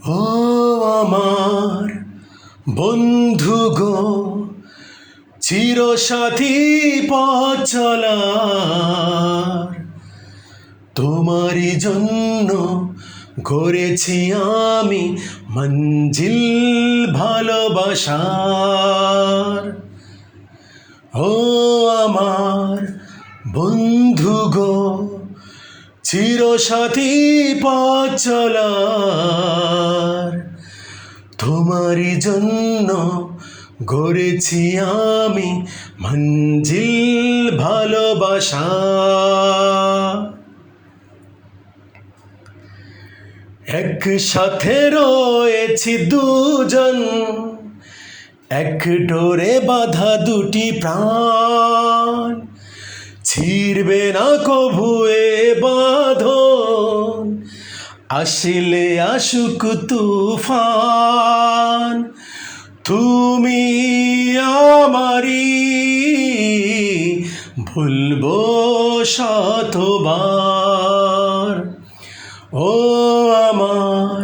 ও আমার বন্ধু গো, চিরসাথী পথ চলার, তোমারই জন্য গড়েছি আমি মঞ্জিল ভালোবাসার। ও আমার বন্ধু গো, চিরসাথী পথ চলার, তোমারই জন্য গড়েছি আমি মঞ্জিল ভালোবাসা। একসাথে রয়েছি দুজন, এক ডোরে বাঁধা দুটি প্রাণ, ছিড়বে না কভু এ বাঁধন, আসলে আসুক তুফান। তুমি আমারি, ভুলবো শতবার। ও আমার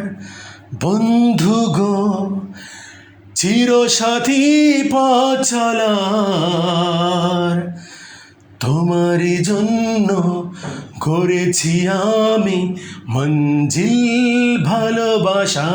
বন্ধু গো, চিরসাথী পথ চলার, তোমারই জন্য গড়েছি আমি মঞ্জিল ভালোবাসার।